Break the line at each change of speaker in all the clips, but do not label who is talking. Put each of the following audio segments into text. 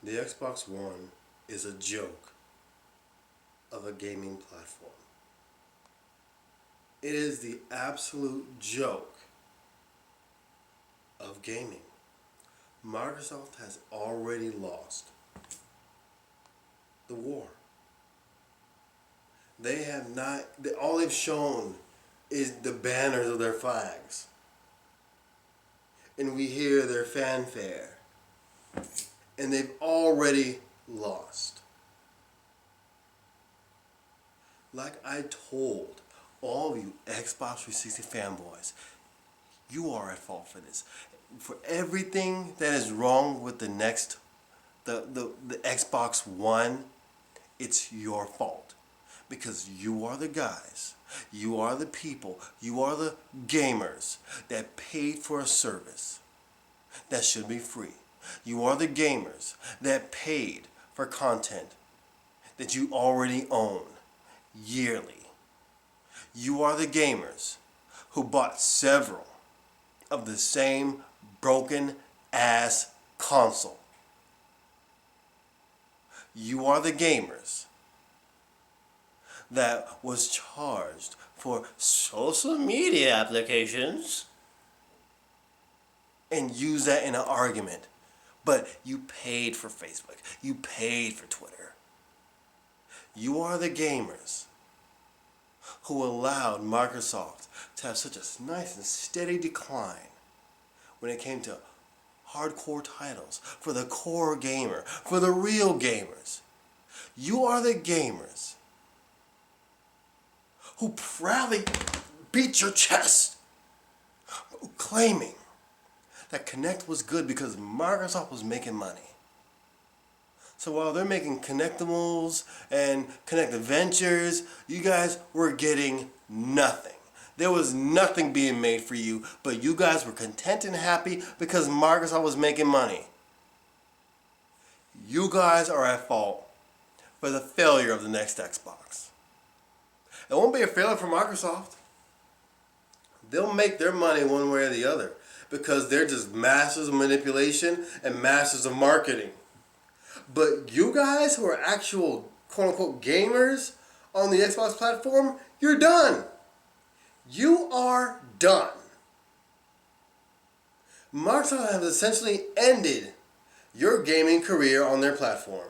The Xbox One is a joke of a gaming platform. It is the absolute joke of gaming. Microsoft has already lost the war. They have not, all they've shown is the banners of their flags. And we hear their fanfare. And they've already lost. Like I told all of you Xbox 360 fanboys, you are at fault for this. For everything that is wrong with the Xbox One, it's your fault. Because you are the guys, you are the people, you are the gamers that paid for a service that should be free. You are the gamers that paid for content that you already own yearly. You are the gamers who bought several of the same broken ass console. You are the gamers that was charged for social media applications and use that in an argument. But you paid for Facebook. You paid for Twitter. You are the gamers who allowed Microsoft to have such a nice and steady decline when it came to hardcore titles for the core gamer, for the real gamers. You are the gamers who proudly beat your chest claiming that Kinect was good because Microsoft was making money. So while they're making Kinectimals and Kinect Adventures, you guys were getting nothing. There was nothing being made for you, but you guys were content and happy because Microsoft was making money. You guys are at fault for the failure of the next Xbox. It won't be a failure for Microsoft. They'll make their money one way or the other because they're just masters of manipulation and masters of marketing. But you guys who are actual quote-unquote gamers on the Xbox platform, you're done. You are done. Microsoft has essentially ended your gaming career on their platform.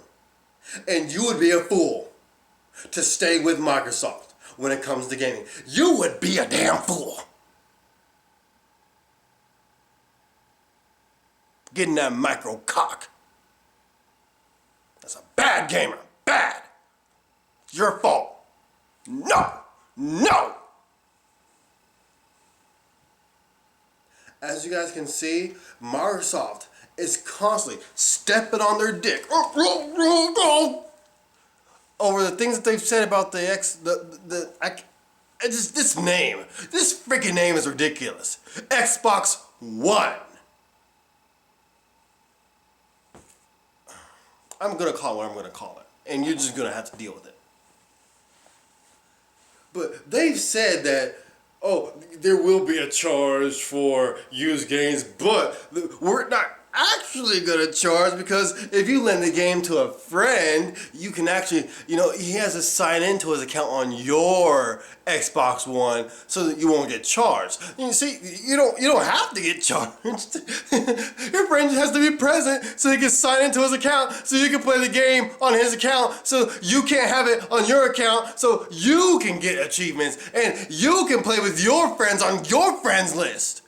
And you would be a fool to stay with Microsoft when it comes to gaming. You would be a damn fool. Getting that micro cock. That's a bad gamer. Bad. It's your fault. No. No. As you guys can see, Microsoft is constantly stepping on their dick over the things that they've said about this name. This freaking name is ridiculous. Xbox One. I'm going to call it what I'm going to call it. And you're just going to have to deal with it. But they've said that, oh, there will be a charge for used games, but we're not actually going to charge because if you lend the game to a friend, you can actually, he has to sign into his account on your Xbox One so that you won't get charged. You see, you don't have to get charged. Your friend has to be present so he can sign into his account so you can play the game on his account so you can't have it on your account so you can get achievements and you can play with your friends on your friends list.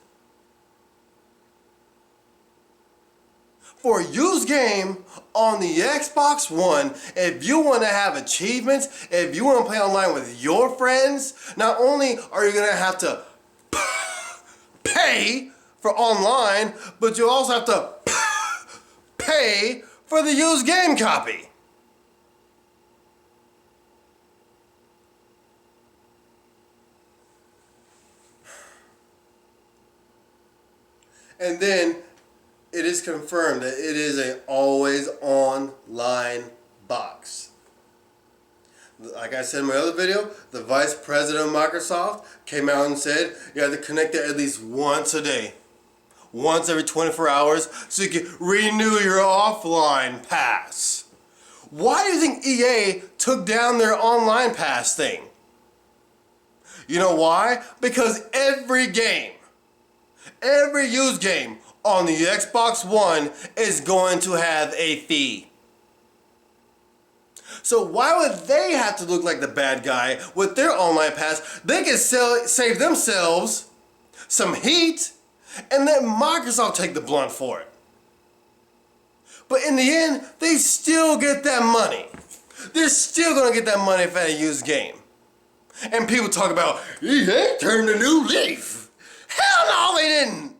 For a used game on the Xbox One, if you want to have achievements, if you want to play online with your friends, not only are you going to have to pay for online, but you also have to pay for the used game copy. And then it is confirmed that it is an always online box. Like I said in my other video, the vice president of Microsoft came out and said you have to connect it at least once a day. once every 24 hours so you can renew your offline pass. Why do you think EA took down their online pass thing? You know why? Because every used game on the Xbox One is going to have a fee. So why would they have to look like the bad guy with their online pass? They can save themselves some heat and let Microsoft take the blunt for it. But in the end, they still get that money. They're still gonna get that money for a used game. And people talk about, EA turned a new leaf. Hell no, they didn't.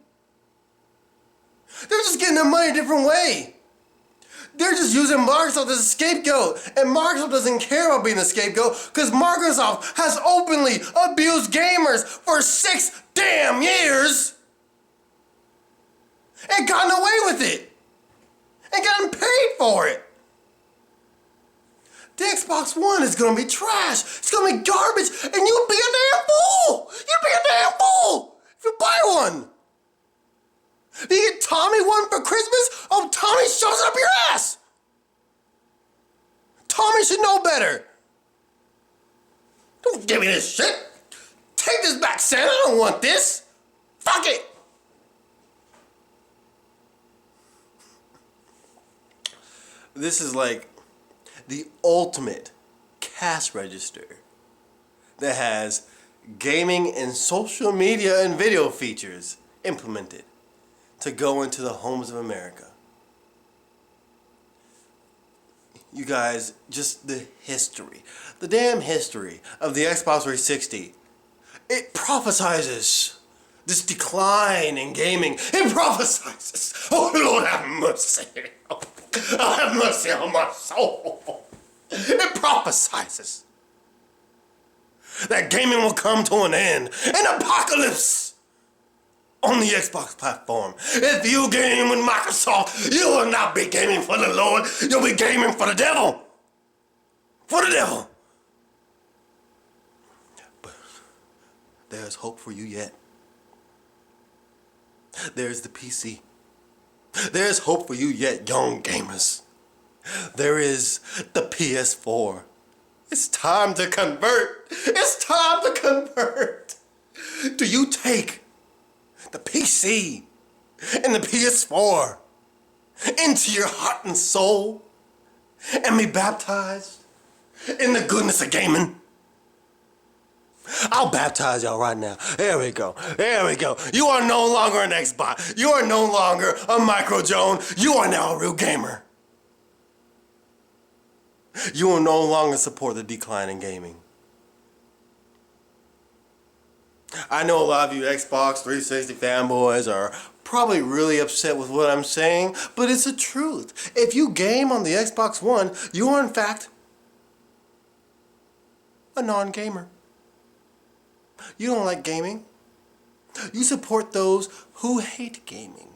They're just getting their money a different way. They're just using Microsoft as a scapegoat. And Microsoft doesn't care about being a scapegoat because Microsoft has openly abused gamers for 6 damn years and gotten away with it. And gotten paid for it. The Xbox One is gonna be trash. It's gonna be garbage, and you'll be a damn fool. You'll be a damn fool if you buy one. If you get Tommy one for Christmas, oh, Tommy shoves it up your ass. Tommy should know better. Don't give me this shit. Take this back, Santa. I don't want this. Fuck it. This is like the ultimate cash register that has gaming and social media and video features implemented to go into the homes of America. You guys, just the history, the damn history of the Xbox 360, it prophesizes this decline in gaming. It prophesizes. Oh, Lord have mercy. Oh, have mercy on my soul. It prophesizes that gaming will come to an end. An apocalypse on the Xbox platform. If you game with Microsoft, you will not be gaming for the Lord. You'll be gaming for the devil. For the devil. But there's hope for you yet. There's the PC. There's hope for you yet, young gamers. There is the PS4. It's time to convert. It's time to convert. Do you take the PC and the PS4 into your heart and soul and be baptized in the goodness of gaming? I'll baptize y'all right now. There we go. There we go. You are no longer an Xbox. You are no longer a Micro Joan. You are now a real gamer. You will no longer support the decline in gaming. I know a lot of you Xbox 360 fanboys are probably really upset with what I'm saying, but it's the truth. If you game on the Xbox One, you are in fact a non-gamer. You don't like gaming. You support those who hate gaming,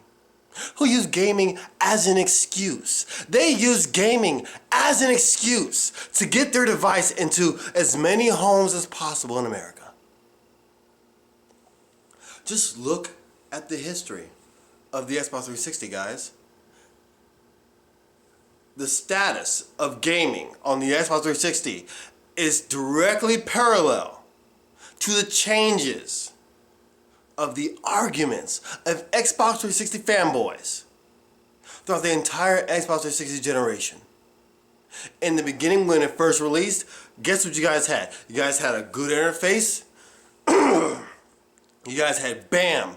who use gaming as an excuse. They use gaming as an excuse to get their device into as many homes as possible in America. Just look at the history of the Xbox 360, guys. The status of gaming on the Xbox 360 is directly parallel to the changes of the arguments of Xbox 360 fanboys throughout the entire Xbox 360 generation. In the beginning, when it first released, guess what you guys had? You guys had a good interface. You guys had BAM.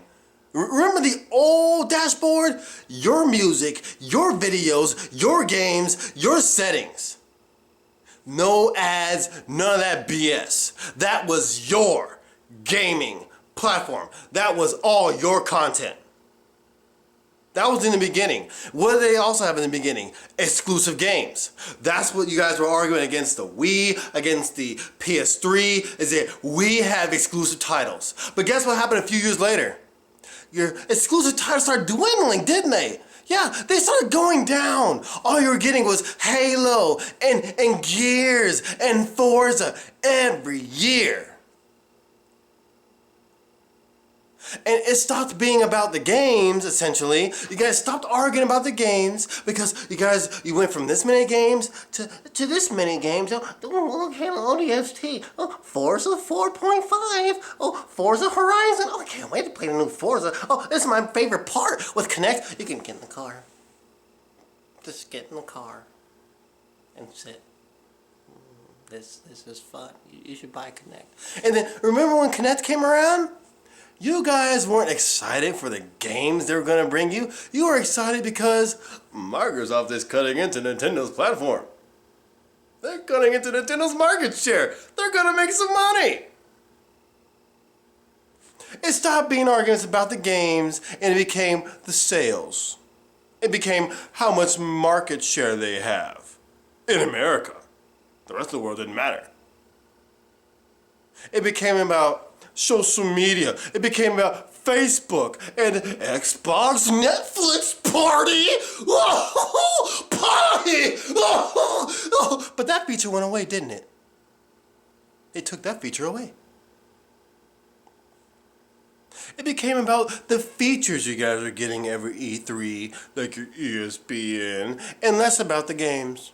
Remember the old dashboard? Your music, your videos, your games, your settings. No ads, none of that BS. That was your gaming platform. That was all your content. That was in the beginning. What did they also have in the beginning? Exclusive games. That's what you guys were arguing against the Wii, against the PS3, is that we have exclusive titles. But guess what happened a few years later? Your exclusive titles started dwindling, didn't they? Yeah, they started going down. All you were getting was Halo and Gears and Forza every year. And it stopped being about the games, essentially. You guys stopped arguing about the games because you went from this many games to this many games. Oh, hello, ODST. Oh, Forza 4.5. Oh, Forza Horizon. Oh, I can't wait to play the new Forza. Oh, this is my favorite part with Kinect. You can get in the car. Just get in the car and sit. This is fun. You should buy Kinect. And then, remember when Kinect came around? You guys weren't excited for the games they were going to bring you. You were excited because Microsoft is cutting into Nintendo's platform. They're cutting into Nintendo's market share. They're going to make some money. It stopped being arguments about the games and it became the sales. It became how much market share they have in America. The rest of the world didn't matter. It became about social media. It became about Facebook and Xbox Netflix party. Oh, party! Oh. But that feature went away, didn't it? It took that feature away. It became about the features you guys are getting every E3, like your ESPN, and less about the games.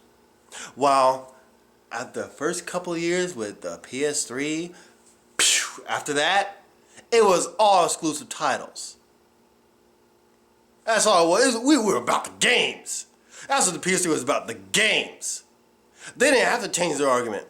While at the first couple of years with the PS3, after that, it was all exclusive titles. That's all it was. We were about the games. That's what the PS3 was about, the games. They didn't have to change their argument.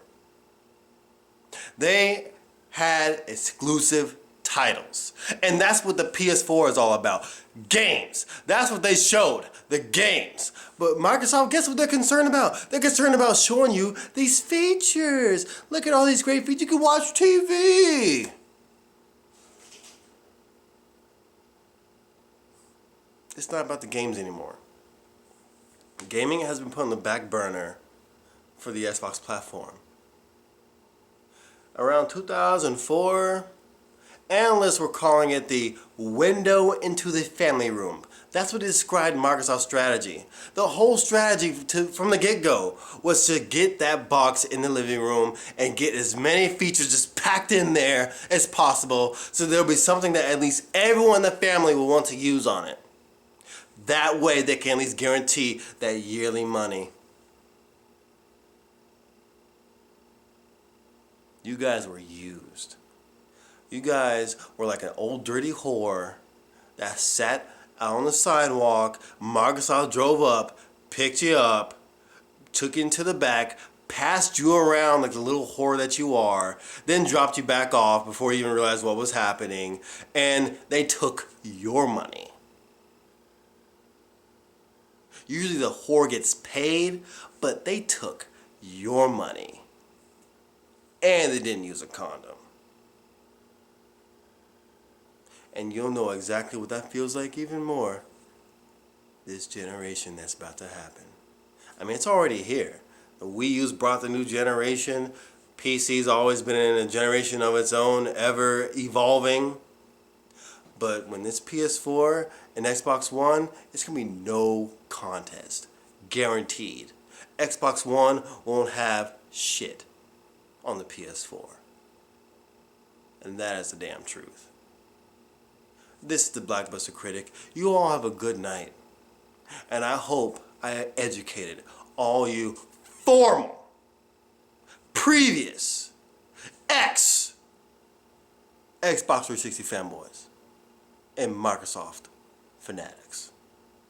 They had exclusive titles. And that's what the PS4 is all about. Games. That's what they showed. The games. But Microsoft, guess what they're concerned about? They're concerned about showing you these features. Look at all these great features. You can watch TV. It's not about the games anymore. Gaming has been put on the back burner for the Xbox platform. Around 2004, analysts were calling it the window into the family room. That's what described Microsoft's strategy. The whole strategy from the get-go was to get that box in the living room and get as many features just packed in there as possible so there'll be something that at least everyone in the family will want to use on it. That way they can at least guarantee that yearly money. You guys were used. You guys were like an old dirty whore that sat out on the sidewalk. Microsoft drove up, picked you up, took you into the back, passed you around like the little whore that you are, then dropped you back off before you even realized what was happening, and they took your money. Usually the whore gets paid, but they took your money. And they didn't use a condom. And you'll know exactly what that feels like even more this generation that's about to happen. I mean, it's already here. The Wii U's brought the new generation. PC's always been in a generation of its own, ever evolving. But when this PS4 and Xbox One, it's going to be no contest. Guaranteed. Xbox One won't have shit on the PS4. And that is the damn truth. This is the Blackbuster Critic. You all have a good night. And I hope I educated all you formal, previous, Xbox 360 fanboys and Microsoft fanatics.